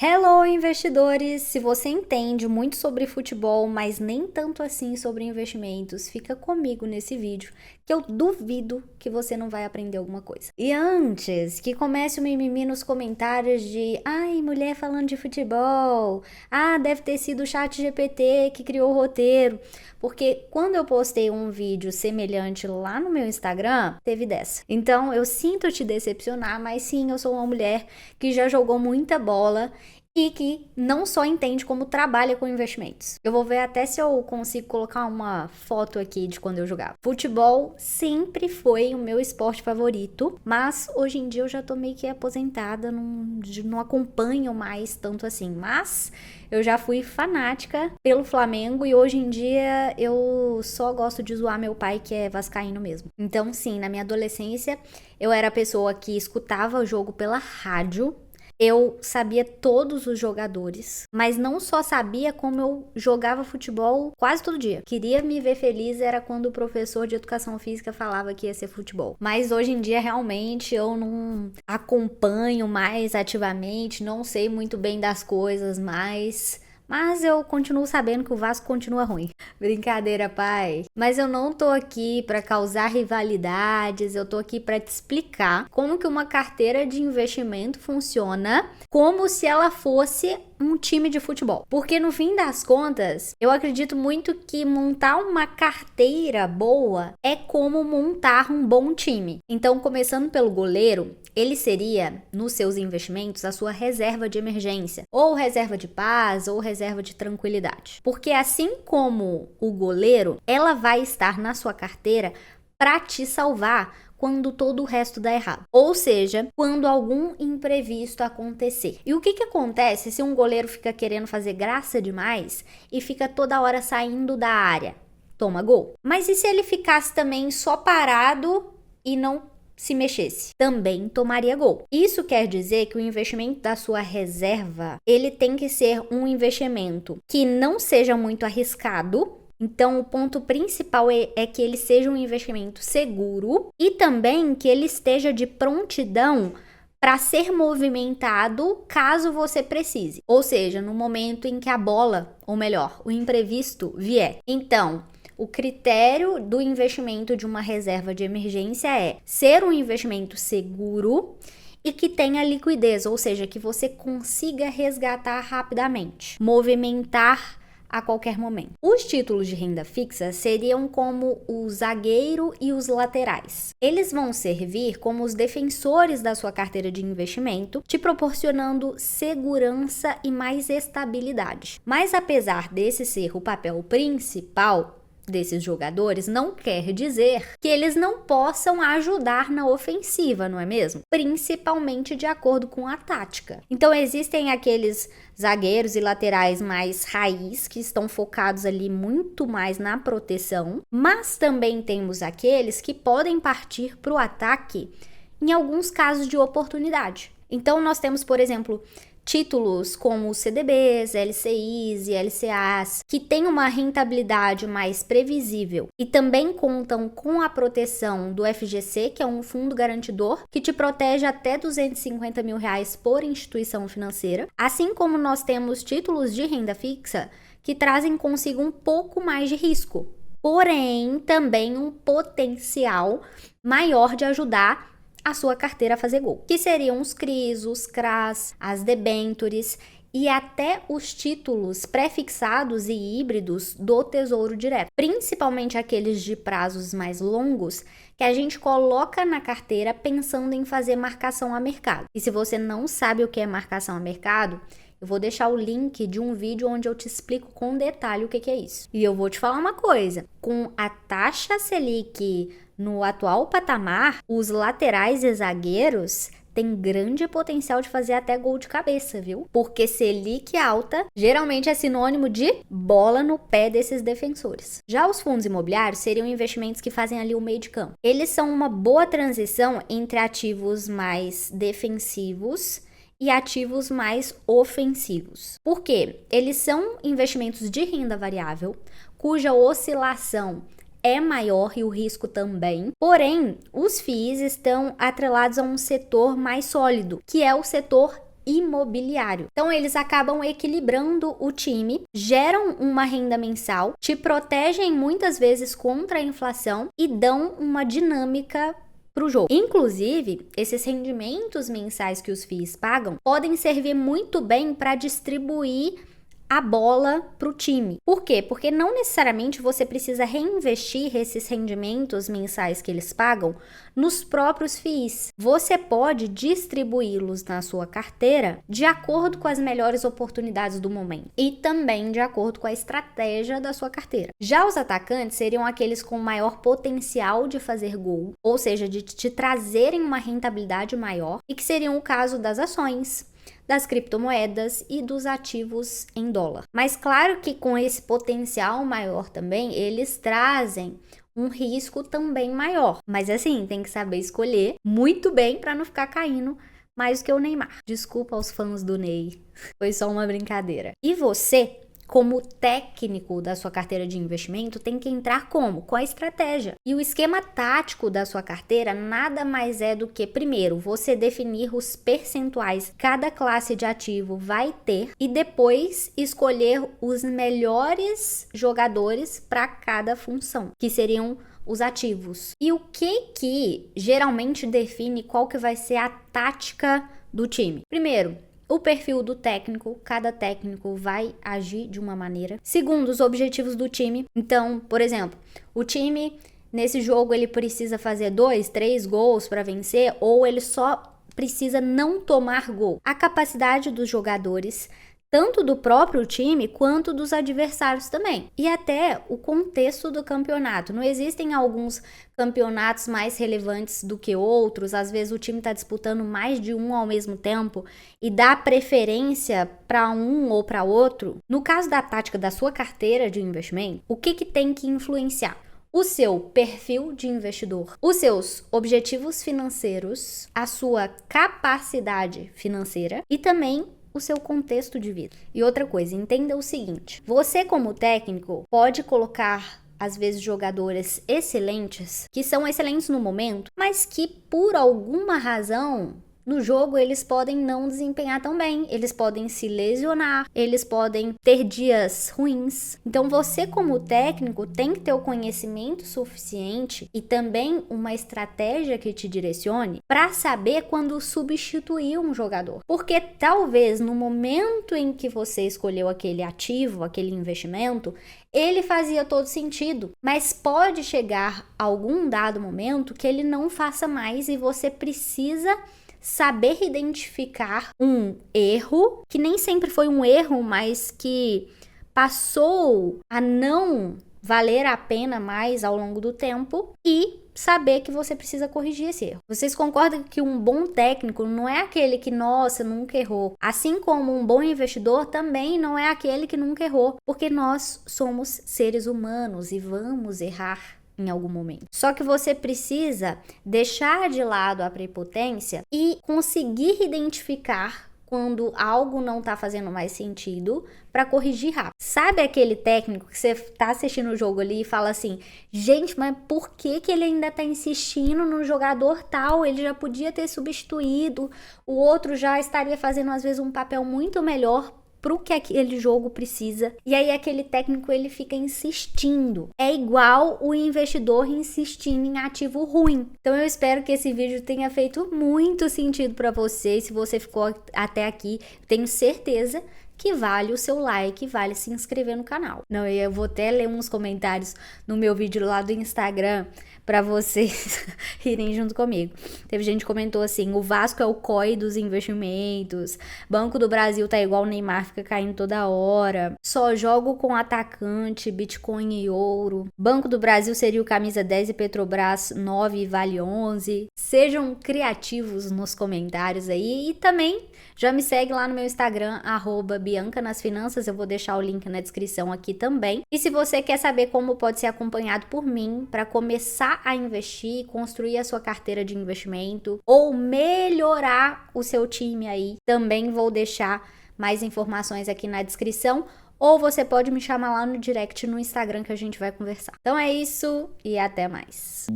Hello, investidores! Se você entende muito sobre futebol, mas nem tanto assim sobre investimentos, fica comigo nesse vídeo, que eu duvido que você não vai aprender alguma coisa. E antes que comece o mimimi nos comentários de ai, mulher falando de futebol, deve ter sido o ChatGPT que criou o roteiro, porque quando eu postei um vídeo semelhante lá no meu Instagram, teve dessa. Então eu sinto te decepcionar, mas sim, eu sou uma mulher que já jogou muita bola e que não só entende como trabalha com investimentos. Eu vou ver até se eu consigo colocar uma foto aqui de quando eu jogava. Futebol sempre foi o meu esporte favorito, mas hoje em dia eu já tô meio que aposentada, não acompanho mais tanto assim, mas eu já fui fanática pelo Flamengo e hoje em dia eu só gosto de zoar meu pai, que é vascaíno mesmo. Então sim, na minha adolescência eu era a pessoa que escutava o jogo pela rádio. Eu sabia todos os jogadores, mas não só sabia, como eu jogava futebol quase todo dia. Queria me ver feliz era quando o professor de educação física falava que ia ser futebol. Mas hoje em dia realmente eu não acompanho mais ativamente, não sei muito bem das coisas, mas eu continuo sabendo que o Vasco continua ruim. Brincadeira, pai. Mas eu não tô aqui para causar rivalidades, eu tô aqui para te explicar como que uma carteira de investimento funciona, como se ela fosse um time de futebol. Porque no fim das contas, eu acredito muito que montar uma carteira boa é como montar um bom time. Então, começando pelo goleiro, ele seria, nos seus investimentos, a sua reserva de emergência, ou reserva de paz, ou reserva de tranquilidade. Porque assim como o goleiro, ela vai estar na sua carteira para te salvar quando todo o resto dá errado. Ou seja, quando algum imprevisto acontecer. E o que acontece se um goleiro fica querendo fazer graça demais e fica toda hora saindo da área? Toma gol. Mas e se ele ficasse também só parado e não se mexesse? Também tomaria gol. Isso quer dizer que o investimento da sua reserva, ele tem que ser um investimento que não seja muito arriscado. Então, o ponto principal é que ele seja um investimento seguro e também que ele esteja de prontidão para ser movimentado caso você precise. Ou seja, no momento em que a bola, ou melhor, o imprevisto vier. Então, o critério do investimento de uma reserva de emergência é ser um investimento seguro e que tenha liquidez, ou seja, que você consiga resgatar rapidamente, movimentar a qualquer momento. Os títulos de renda fixa seriam como o zagueiro e os laterais. Eles vão servir como os defensores da sua carteira de investimento, te proporcionando segurança e mais estabilidade. Mas apesar desse ser o papel principal desses jogadores, não quer dizer que eles não possam ajudar na ofensiva, não é mesmo? Principalmente de acordo com a tática. Então existem aqueles zagueiros e laterais mais raiz, que estão focados ali muito mais na proteção, mas também temos aqueles que podem partir para o ataque em alguns casos de oportunidade. Então nós temos, por exemplo, títulos como CDBs, LCIs e LCAs, que têm uma rentabilidade mais previsível e também contam com a proteção do FGC, que é um fundo garantidor, que te protege até R$250 mil por instituição financeira, assim como nós temos títulos de renda fixa que trazem consigo um pouco mais de risco, porém também um potencial maior de ajudar a sua carteira a fazer gol, que seriam os CRIs, os CRAs, as debentures e até os títulos pré-fixados e híbridos do Tesouro Direto, principalmente aqueles de prazos mais longos que a gente coloca na carteira pensando em fazer marcação a mercado. E se você não sabe o que é marcação a mercado, eu vou deixar o link de um vídeo onde eu te explico com detalhe o que é isso. E eu vou te falar uma coisa, com a taxa Selic no atual patamar, os laterais e zagueiros têm grande potencial de fazer até gol de cabeça, viu? Porque Selic alta geralmente é sinônimo de bola no pé desses defensores. Já os fundos imobiliários seriam investimentos que fazem ali o meio de campo. Eles são uma boa transição entre ativos mais defensivos e ativos mais ofensivos. Por quê? Eles são investimentos de renda variável, cuja oscilação é maior e o risco também. Porém, os FIIs estão atrelados a um setor mais sólido, que é o setor imobiliário. Então eles acabam equilibrando o time, geram uma renda mensal, te protegem muitas vezes contra a inflação e dão uma dinâmica para o jogo. Inclusive, esses rendimentos mensais que os FIIs pagam podem servir muito bem para distribuir a bola para o time. Por quê? Porque não necessariamente você precisa reinvestir esses rendimentos mensais que eles pagam nos próprios FIIs. Você pode distribuí-los na sua carteira de acordo com as melhores oportunidades do momento e também de acordo com a estratégia da sua carteira. Já os atacantes seriam aqueles com maior potencial de fazer gol, ou seja, de te trazerem uma rentabilidade maior, e que seriam o caso das ações, das criptomoedas e dos ativos em dólar. Mas claro que com esse potencial maior também, eles trazem um risco também maior. Mas assim, tem que saber escolher muito bem para não ficar caindo mais do que o Neymar. Desculpa aos fãs do Ney, foi só uma brincadeira. E você, como técnico da sua carteira de investimento, tem que entrar como? Com a estratégia. E o esquema tático da sua carteira nada mais é do que, primeiro, você definir os percentuais que cada classe de ativo vai ter e depois escolher os melhores jogadores para cada função, que seriam os ativos. E o que geralmente define qual que vai ser a tática do time? Primeiro, o perfil do técnico, cada técnico vai agir de uma maneira. Segundo, os objetivos do time. Então, por exemplo, o time nesse jogo ele precisa fazer 2, 3 gols para vencer, ou ele só precisa não tomar gol. A capacidade dos jogadores, tanto do próprio time quanto dos adversários também. E até o contexto do campeonato. Não existem alguns campeonatos mais relevantes do que outros. Às vezes o time está disputando mais de um ao mesmo tempo e dá preferência para um ou para outro. No caso da tática da sua carteira de investimento, o que tem que influenciar? O seu perfil de investidor, os seus objetivos financeiros, a sua capacidade financeira e também o seu contexto de vida. E outra coisa, entenda o seguinte: você como técnico pode colocar às vezes jogadores excelentes, que são excelentes no momento, mas que por alguma razão no jogo eles podem não desempenhar tão bem, eles podem se lesionar, eles podem ter dias ruins. Então você como técnico tem que ter o conhecimento suficiente e também uma estratégia que te direcione para saber quando substituir um jogador. Porque talvez no momento em que você escolheu aquele ativo, aquele investimento, ele fazia todo sentido, mas pode chegar algum dado momento que ele não faça mais e você precisa saber identificar um erro, que nem sempre foi um erro, mas que passou a não valer a pena mais ao longo do tempo, e saber que você precisa corrigir esse erro. Vocês concordam que um bom técnico não é aquele que, nossa, nunca errou? Assim como um bom investidor também não é aquele que nunca errou, porque nós somos seres humanos e vamos errar em algum momento. Só que você precisa deixar de lado a prepotência e conseguir identificar quando algo não tá fazendo mais sentido para corrigir rápido. Sabe aquele técnico que você tá assistindo o jogo ali e fala assim: gente, mas por que ele ainda tá insistindo no jogador tal? Ele já podia ter substituído, o outro já estaria fazendo às vezes um papel muito melhor pro que aquele jogo precisa. E aí aquele técnico ele fica insistindo. É igual o investidor insistindo em ativo ruim. Então eu espero que esse vídeo tenha feito muito sentido para você. Se você ficou até aqui, tenho certeza que vale o seu like, vale se inscrever no canal. Não, eu vou até ler uns comentários no meu vídeo lá do Instagram para vocês irem junto comigo. Teve gente que comentou assim: o Vasco é o COI dos investimentos, Banco do Brasil tá igual o Neymar, fica caindo toda hora, só jogo com atacante, Bitcoin e ouro, Banco do Brasil seria o camisa 10 e Petrobras 9 e vale 11. Sejam criativos nos comentários aí e também já me segue lá no meu Instagram, @BiancaNasFinanças, eu vou deixar o link na descrição aqui também. E se você quer saber como pode ser acompanhado por mim para começar a investir, construir a sua carteira de investimento ou melhorar o seu time aí, também vou deixar mais informações aqui na descrição, ou você pode me chamar lá no direct no Instagram que a gente vai conversar. Então é isso e até mais.